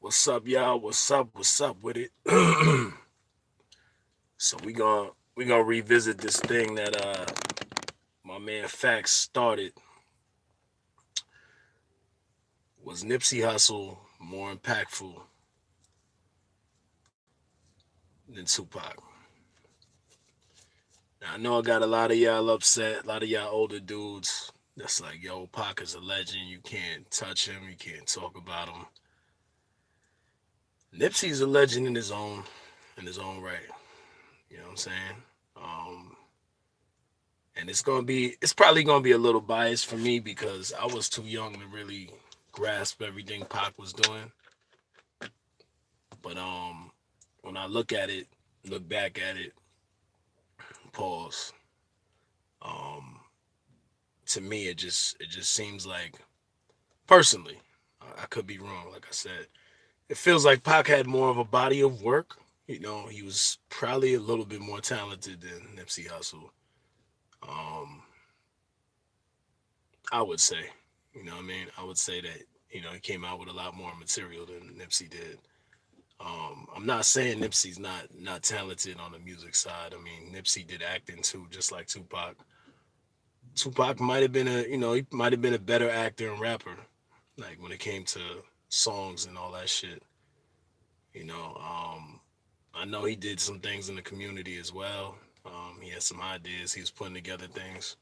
What's up, y'all? What's up? What's up with it? So we gonna revisit this thing that my man Facts started. Was Nipsey Hussle more impactful than Tupac? Now, I know I got a lot of y'all upset, a lot of y'all older dudes. That's like, yo, Pac is a legend. You can't touch him. You can't talk about him. Nipsey's a legend in his own right. You know what I'm saying? Um, and it's probably gonna be a little biased for me because I was too young to really grasp everything Pac was doing. But when I look back at it, pause. Um, to me, it just seems like personally, I could be wrong. Like I said, it feels like Pac had more of a body of work. You know, he was probably a little bit more talented than Nipsey Hussle. Um, I would say, you know what I mean? I would say that, he came out with a lot more material than Nipsey did. I'm not saying Nipsey's not talented on the music side. I mean, Nipsey did acting too, just like Tupac. Tupac might have been he might have been a better actor and rapper, like when it came to songs and all that shit. You know, I know he did some things in the community as well. He had some ideas. He was putting together things,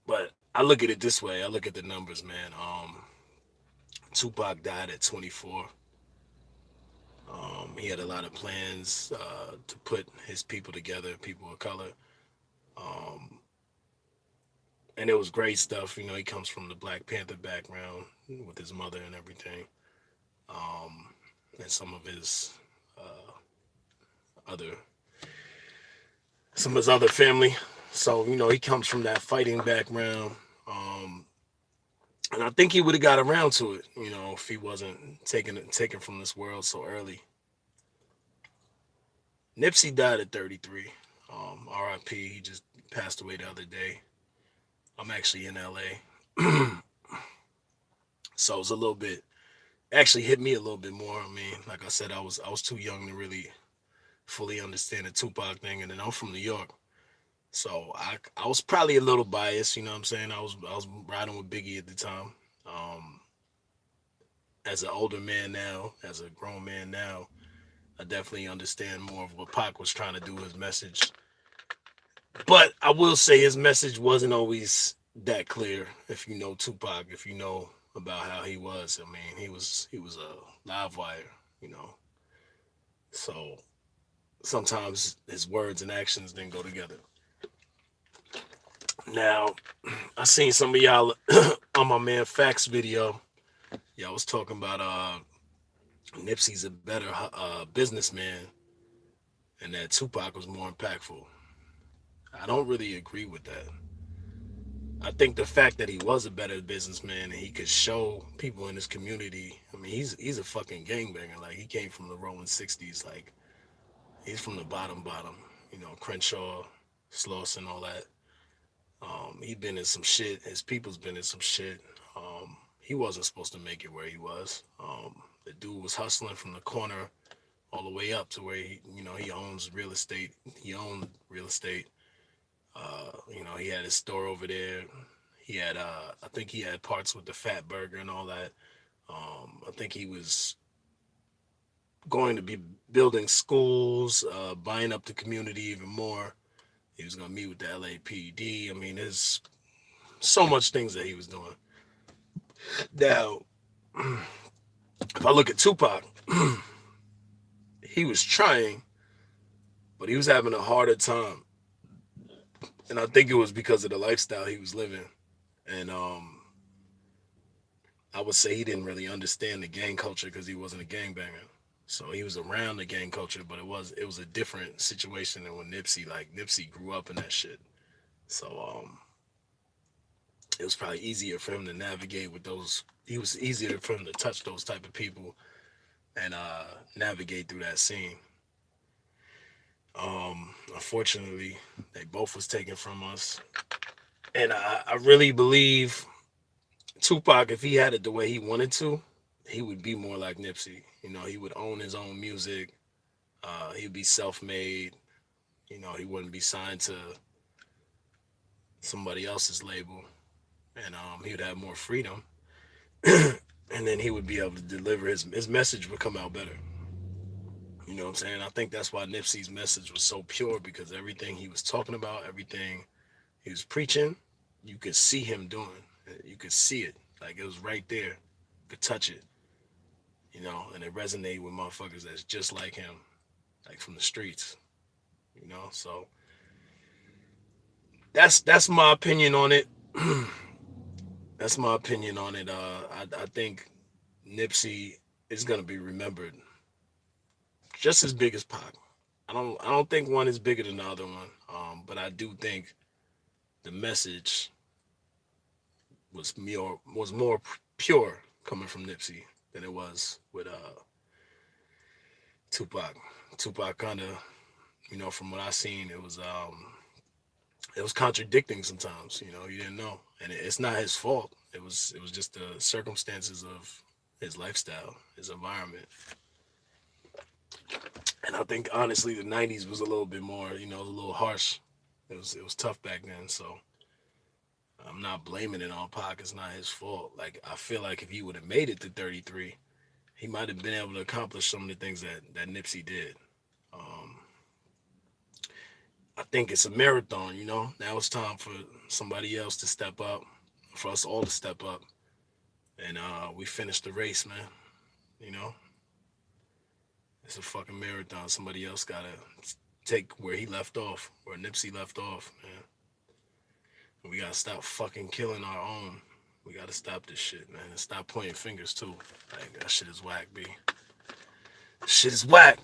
but I look at it this way. I look at the numbers, man. Tupac died at 24. He had a lot of plans to put his people together, people of color, um, and it was great stuff. You know, he comes from the Black Panther background with his mother and everything, um, and uh, other some of his other family. So he comes from that fighting background, um, and I think he would have got around to it. If he wasn't taken from this world so early. Nipsey died at 33. R.I.p. He just passed away the other day. I'm actually in LA. So it's a little bit actually hit me a little bit more. I mean, like I said, I was too young to really fully understand the Tupac thing, and then I'm from New York, so I was probably a little biased. You know what I'm saying? I was riding with Biggie at the time. Um, as an older man now, as a grown man now, I definitely understand more of what Pac was trying to do. His message. But I will say his message wasn't always that clear. If you know Tupac, if you know about how he was, I mean, he was a live wire, you know. So sometimes his words and actions didn't go together. Now, I seen some of y'all on my man Facts video. Y'all was talking about Nipsey's a better businessman and that Tupac was more impactful. I don't really agree with that. I think the fact that he was a better businessman and he could show people in his community. I mean, he's a fucking gangbanger. Like he came from the rolling '60s. Like he's from the bottom. Crenshaw, Slauson, all that. He been in some shit. His people's been in some shit. He wasn't supposed to make it where he was. The dude was hustling from the corner all the way up to where he owns real estate. He owned real estate. He had his store over there. He had, I think he had parts with the Fat Burger and all that. I think he was going to be building schools, buying up the community even more. He was going to meet with the LAPD. I mean, there's so much things that he was doing. Now, if I look at Tupac, he was trying, but he was having a harder time. And I think it was because of the lifestyle he was living. And I would say he didn't really understand the gang culture because he wasn't a gangbanger. So he was around the gang culture, but it was a different situation than when Nipsey. Like Nipsey grew up in that shit. So it was probably easier for him to navigate with those. He was easier for him to touch those type of people and navigate through that scene. Unfortunately, they both was taken from us, and I really believe Tupac, if he had it the way he wanted to, he would be more like Nipsey. You know, he would own his own music. He'd be self-made. You know, he wouldn't be signed to somebody else's label, and he would have more freedom. And then he would be able to deliver his message would come out better. You know what I'm saying? I think that's why Nipsey's message was so pure, because everything he was talking about, everything he was preaching, you could see him doing. You could see it. Like it was right there. You could touch it. You know, and it resonated with motherfuckers that's just like him, like from the streets. You know, so that's my opinion on it. That's my opinion on it. I think Nipsey is gonna be remembered just as big as Pac. I don't think one is bigger than the other one. But I do think the message was more pure coming from Nipsey than it was with Tupac. Tupac kind of, from what I seen, it was contradicting sometimes. You didn't know, and it's not his fault. It was just the circumstances of his lifestyle, his environment. And I think honestly, the '90s was a little bit more, a little harsh. It was tough back then. So I'm not blaming it on Pac. It's not his fault. Like I feel like if he would have made it to 33, he might have been able to accomplish some of the things that Nipsey did. Um, I think it's a marathon. Now it's time for somebody else to step up, for us all to step up, and we finish the race, man. You know, it's a fucking marathon. Somebody else gotta take where he left off, where Nipsey left off, man. We gotta stop fucking killing our own. We gotta stop this shit, man, and stop pointing fingers too. Like that shit is whack, B. Shit is whack.